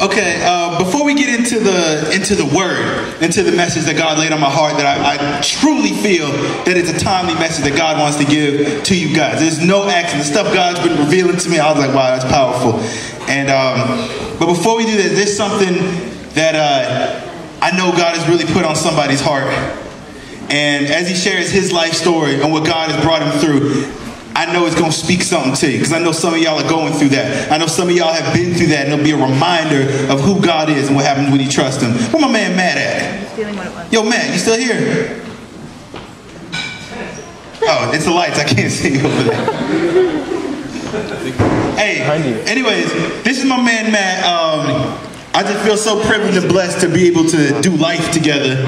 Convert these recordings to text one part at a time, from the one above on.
Okay, before we get into the word, into the message that God laid on my heart, that I truly feel that it's a timely message that God wants to give to you guys. There's no accident. The stuff God's been revealing to me, I was like, wow, that's powerful. And but before we do that, there's something that I know God has really put on somebody's heart. And as he shares his life story and what God has brought him through, I know it's going to speak something to you, because I know some of y'all are going through that. I know some of y'all have been through that, and it'll be a reminder of who God is and what happens when you trust him. Where my man Matt at? Feeling what it was. Yo, Matt, you still here? Oh, it's the lights. I can't see you over there. Hey, anyways, this is my man Matt. I just feel so privileged and blessed to be able to do life together.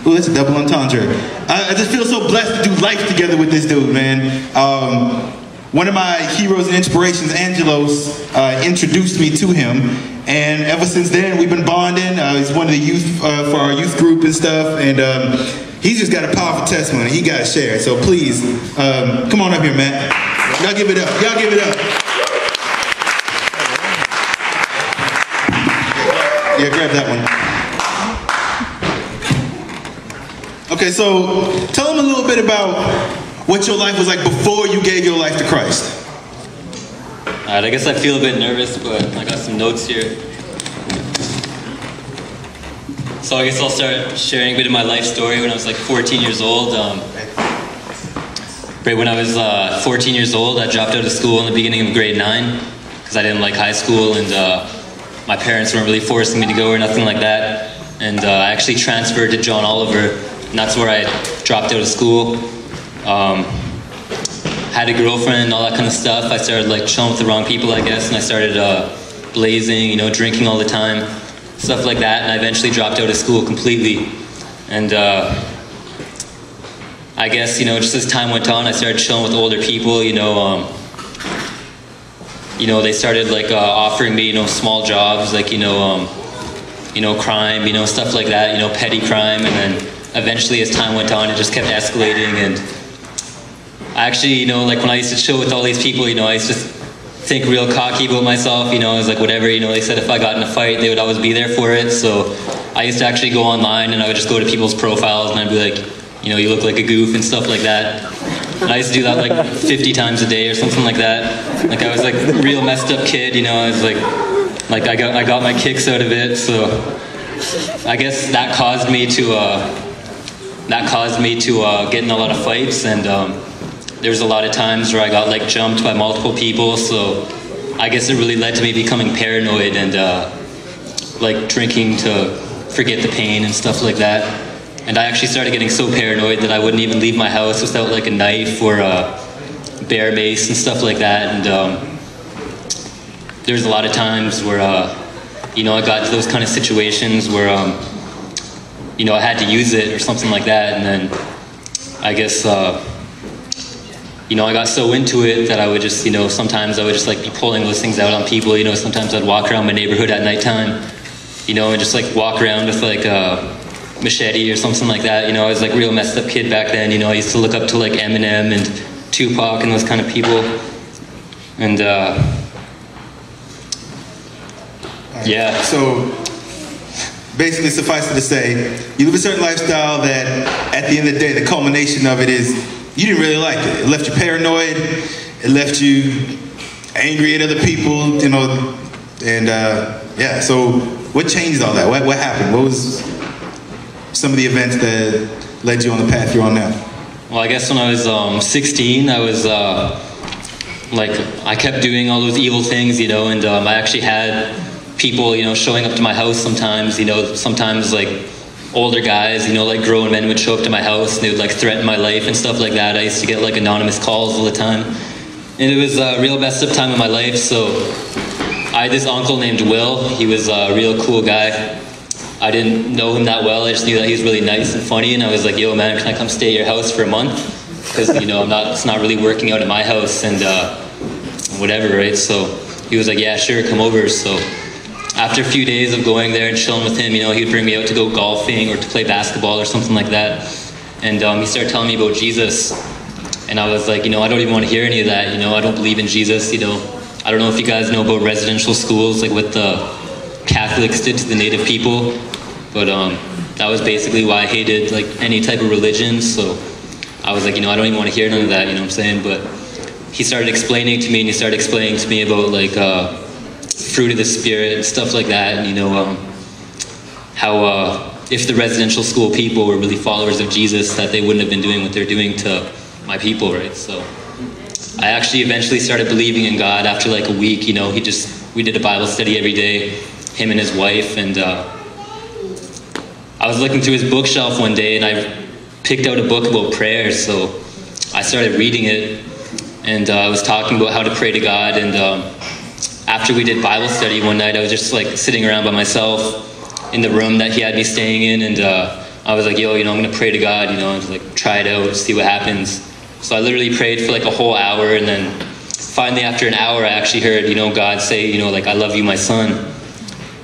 Ooh, that's a double entendre. I just feel so blessed to do life together with this dude, man. One of my heroes and inspirations, Angelos, introduced me to him. And ever since then, we've been bonding. He's one of the youth for our youth group and stuff. And he's just got a powerful testimony. He got to share it. So please, come on up here, Matt. Y'all give it up. Y'all give it up. Yeah, grab that one. Okay, so tell them a little bit about what your life was like before you gave your life to Christ. Alright, I guess I feel a bit nervous, but I got some notes here. So I guess I'll start sharing a bit of my life story. When I was like 14 years old, right when I was 14 years old, I dropped out of school in the beginning of grade 9 because I didn't like high school, and my parents weren't really forcing me to go or nothing like that. And I actually transferred to John Oliver, and that's where I dropped out of school. Had a girlfriend and all that kind of stuff. I started like chilling with the wrong people, I guess, and I started blazing, drinking all the time, stuff like that. And I eventually dropped out of school completely. And I guess, just as time went on, I started chilling with older people. They started like offering me, small jobs, like crime, stuff like that, petty crime. And then eventually, as time went on, it just kept escalating. And I actually, like when I used to chill with all these people, I used to think real cocky about myself. I was like, whatever, they said if I got in a fight, they would always be there for it. So I used to actually go online and I would just go to people's profiles and I'd be like, you look like a goof and stuff like that. And I used to do that like 50 times a day or something like that. Like I was like a real messed up kid, I was like I got my kicks out of it. So I guess that caused me to get in a lot of fights, and there was a lot of times where I got like jumped by multiple people. So I guess it really led to me becoming paranoid and like drinking to forget the pain and stuff like that. And I actually started getting so paranoid that I wouldn't even leave my house without like a knife or a bear mace and stuff like that. And there's a lot of times where I got to those kind of situations where I had to use it or something like that. And then I guess I got so into it that I would just sometimes I would just like be pulling those things out on people. Sometimes I'd walk around my neighborhood at nighttime, and just like walk around with like a machete or something like that. I was like a real messed up kid back then. I used to look up to like Eminem and Tupac and those kind of people. And yeah. So basically, suffice it to say, you live a certain lifestyle that at the end of the day, the culmination of it is you didn't really like it. It left you paranoid. It left you angry at other people, and yeah. So what changed all that? What happened? What was some of the events that led you on the path you're on now? Well, I guess when I was 16, I was I kept doing all those evil things, and I actually had people, showing up to my house sometimes, sometimes like older guys, like grown men would show up to my house and they would like threaten my life and stuff like that. I used to get like anonymous calls all the time. And it was a real messed up time in my life. So I had this uncle named Will. He was a real cool guy. I didn't know him that well. I just knew that he was really nice and funny. And I was like, yo man, can I come stay at your house for a month? Because, it's not really working out at my house and whatever, right? So he was like, yeah, sure, come over. So after a few days of going there and chilling with him, he would bring me out to go golfing or to play basketball or something like that. And he started telling me about Jesus. And I was like, I don't even want to hear any of that. I don't believe in Jesus. I don't know if you guys know about residential schools, like with the Catholics did to the native people. But that was basically why I hated like any type of religion. So I was like, I don't even want to hear none of that, you know what I'm saying? But he started explaining to me, and he started explaining to me about like fruit of the Spirit and stuff like that, and how if the residential school people were really followers of Jesus, that they wouldn't have been doing what they're doing to my people, right? So I actually eventually started believing in God after like a week. We did a Bible study every day, him and his wife, and I was looking through his bookshelf one day, and I picked out a book about prayer, so I started reading it, and I was talking about how to pray to God, and after we did Bible study one night, I was just like sitting around by myself in the room that he had me staying in, and I was like, I'm gonna pray to God, and like try it out, see what happens. So I literally prayed for like a whole hour, and then finally after an hour I actually heard, God say, like, I love you, my son.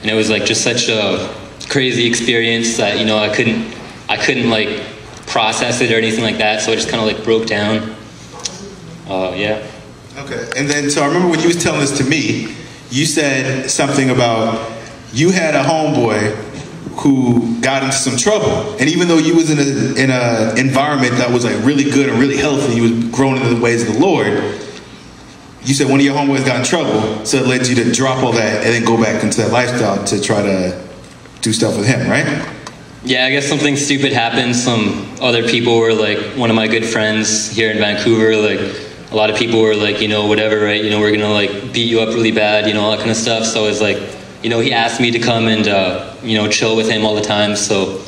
And it was like just such a crazy experience that, I couldn't like process it or anything like that, so I just kind of like broke down. Yeah. Okay, and then so I remember when you was telling this to me, you said something about you had a homeboy who got into some trouble, and even though you was in a environment that was like really good and really healthy, you was growing into the ways of the Lord. You said one of your homeboys got in trouble, so it led you to drop all that and then go back into that lifestyle to try to do stuff with him, right? Yeah, I guess something stupid happened. Some other people were like, one of my good friends here in Vancouver, like a lot of people were like, whatever, right? We're gonna like beat you up really bad, all that kind of stuff. So I was like, he asked me to come and, chill with him all the time. So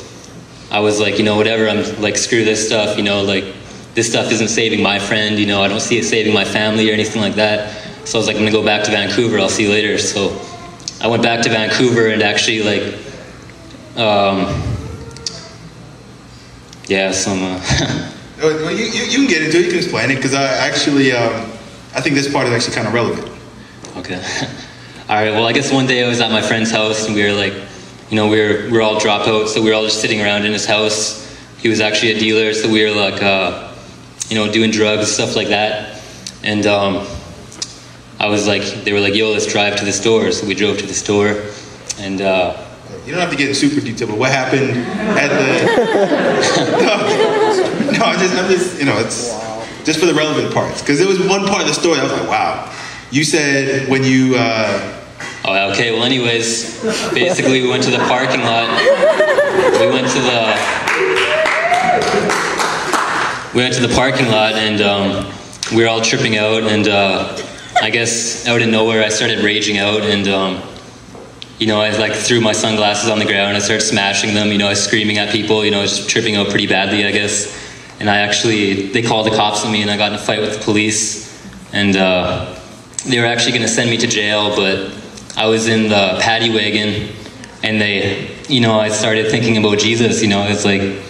I was like, whatever, I'm like, screw this stuff, like this stuff isn't saving my friend, I don't see it saving my family or anything like that. So I was like, I'm gonna go back to Vancouver, I'll see you later. So I went back to Vancouver and actually like, yeah, some... Well, you can get into it, you can explain it, because I actually, I think this part is actually kind of relevant. Okay. All right, well, I guess one day I was at my friend's house, and we were like, we were all dropouts, so we were all just sitting around in his house. He was actually a dealer, so we were like, doing drugs, stuff like that. And I was like, they were like, yo, let's drive to the store. So we drove to the store, and... You don't have to get in super detail, but what happened at the... No, I'm just, it's just for the relevant parts. Because there was one part of the story I was like, wow. You said when you... Oh, okay. Well, anyways, basically we went to the parking lot. We went to the parking lot, and we were all tripping out, and I guess out of nowhere I started raging out, and I like threw my sunglasses on the ground, I started smashing them, I was screaming at people, I was just tripping out pretty badly, I guess. And they called the cops on me, and I got in a fight with the police, and they were actually going to send me to jail, but I was in the paddy wagon, and I started thinking about Jesus, it's like,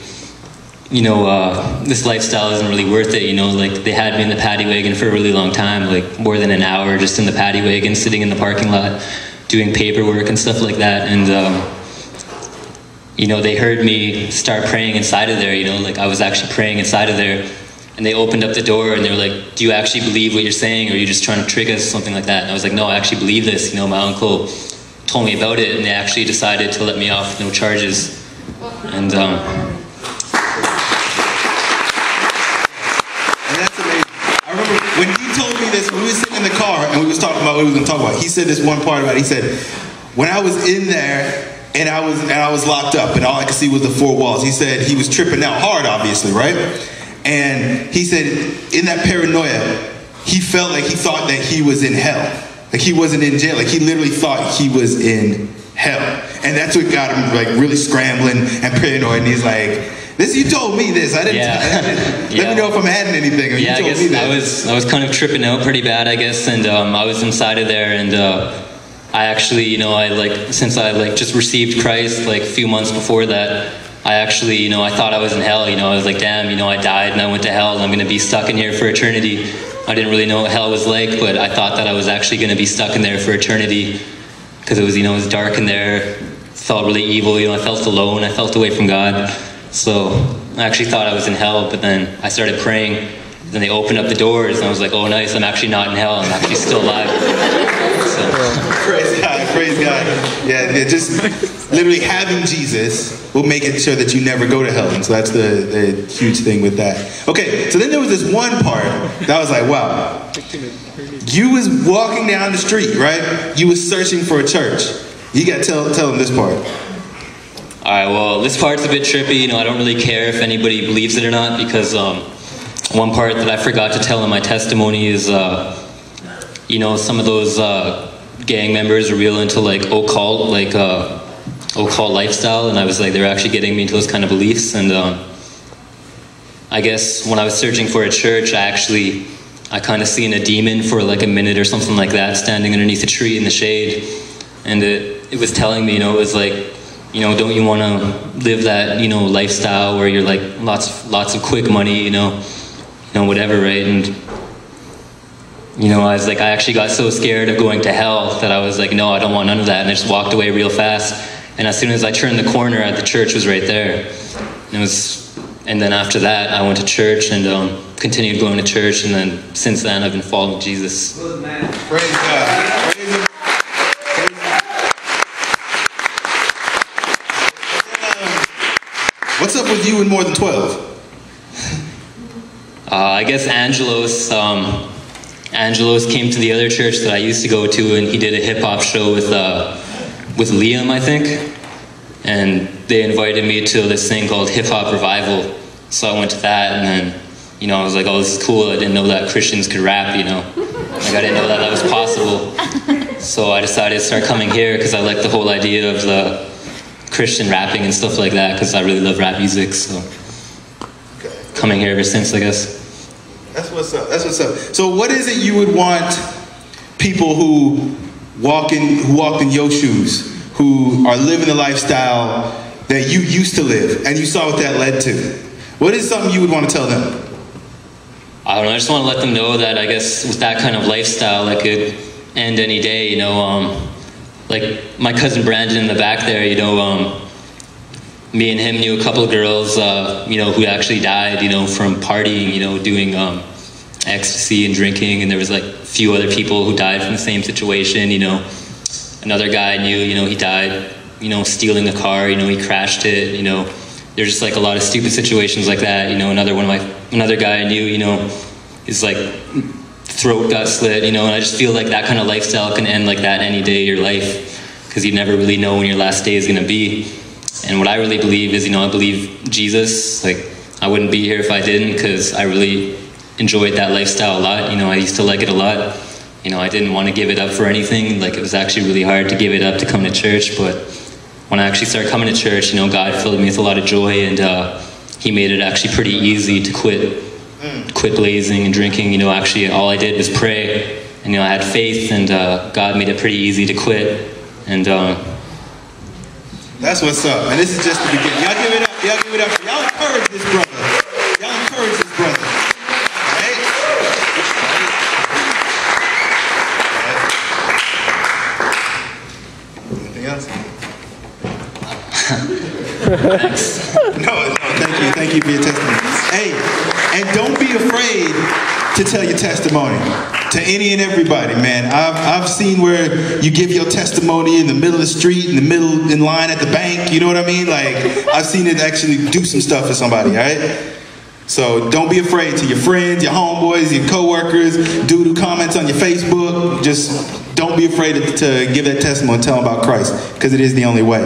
this lifestyle isn't really worth it, like they had me in the paddy wagon for a really long time, like more than an hour just in the paddy wagon, sitting in the parking lot, doing paperwork and stuff like that, and they heard me start praying inside of there, like I was actually praying inside of there, and they opened up the door and they were like, do you actually believe what you're saying, or are you just trying to trick us, something like that? And I was like, no, I actually believe this, my uncle told me about it, and they actually decided to let me off with no charges. And that's amazing. I remember when he told me this, when we were sitting in the car and we was talking about what we was going to talk about, he said this one part about it. He said, when I was in there and I was locked up and all I could see was the four walls, he said he was tripping out hard, obviously, right? And he said in that paranoia, he felt like he thought that he was in hell. Like he wasn't in jail. Like he literally thought he was in hell. And that's what got him like really scrambling and paranoid. And he's like, you told me this. I didn't. Let me know if I'm adding anything. Or yeah, you told me that. I was kind of tripping out pretty bad, I guess, and I was inside of there, and I actually, since I just received Christ like a few months before that, I actually, I thought I was in hell. I was like, damn, I died and I went to hell, and I'm gonna be stuck in here for eternity. I didn't really know what hell was like, but I thought that I was actually gonna be stuck in there for eternity, because it was, it was dark in there. Felt really evil. I felt alone. I felt away from God. So I actually thought I was in hell, but then I started praying. Then they opened up the doors, and I was like, oh, nice, I'm actually not in hell. I'm actually still alive. So. Praise God, praise God. Yeah, just literally having Jesus will make it sure that you never go to hell. And so that's the huge thing with that. Okay, so then there was this one part that I was like, wow. You was walking down the street, right? You was searching for a church. You got to tell them this part. All right, well, this part's a bit trippy. You know, I don't really care if anybody believes it or not, because one part that I forgot to tell in my testimony is, you know, some of those gang members are real into like occult lifestyle, and I was like, they're actually getting me into those kind of beliefs. And I guess when I was searching for a church, I kind of seen a demon for like a minute or something like that, standing underneath a tree in the shade, and it was telling me, you know, it was like, you know, don't you want to live that, you know, lifestyle where you're like lots of quick money, you know, whatever, right? And you know, I was like, I actually got so scared of going to hell that I was like, no, I don't want none of that, and I just walked away real fast. And as soon as I turned the corner, the church was right there. And then after that, I went to church and continued going to church, and then since then, I've been following Jesus. Praise God. Praise Him. What's up with you and more than 12? I guess Angelos came to the other church that I used to go to, and he did a hip-hop show with Liam, I think. And they invited me to this thing called Hip Hop Revival. So I went to that, and then, you know, I was like, oh, this is cool. I didn't know that Christians could rap, you know. Like, I didn't know that was possible. So I decided to start coming here because I like the whole idea of the Christian rapping and stuff like that, because I really love rap music. So coming here ever since, I guess. That's what's up. That's what's up. So what is it you would want people who walked in your shoes, who are living the lifestyle that you used to live, and you saw what that led to? What is something you would want to tell them? I don't know. I just want to let them know that I guess with that kind of lifestyle, it could end any day. You know, like my cousin Brandon in the back there. You know, me and him knew a couple of girls. You know, who actually died. You know, from partying. You know, doing ecstasy and drinking, and there was like a few other people who died from the same situation. You know, another guy I knew. You know, he died. You know, stealing a car. You know, he crashed it. You know. There's just like a lot of stupid situations like that, you know. Another guy I knew, you know, his like throat got slit, you know, and I just feel like that kind of lifestyle can end like that any day of your life, because you never really know when your last day is gonna be. And what I really believe is, you know, I believe Jesus. Like, I wouldn't be here if I didn't, because I really enjoyed that lifestyle a lot. You know, I used to like it a lot. You know, I didn't want to give it up for anything. Like, it was actually really hard to give it up to come to church, but when I actually started coming to church, you know, God filled me with a lot of joy, and He made it actually pretty easy to quit blazing and drinking. You know, actually all I did was pray, and, you know, I had faith, and God made it pretty easy to quit. And that's what's up. And this is just the beginning. Y'all give it up. Y'all give it up. Y'all encourage this brother. Y'all encourage this brother. Right? Anything else? No, thank you for your testimony. Hey, and don't be afraid to tell your testimony to any and everybody, man. I've seen where you give your testimony in the middle of the street, in line at the bank, you know what I mean? Like, I've seen it actually do some stuff for somebody, all right? So don't be afraid to your friends, your homeboys, your coworkers, dude who comments on your Facebook. Just don't be afraid to give that testimony and tell them about Christ, because it is the only way.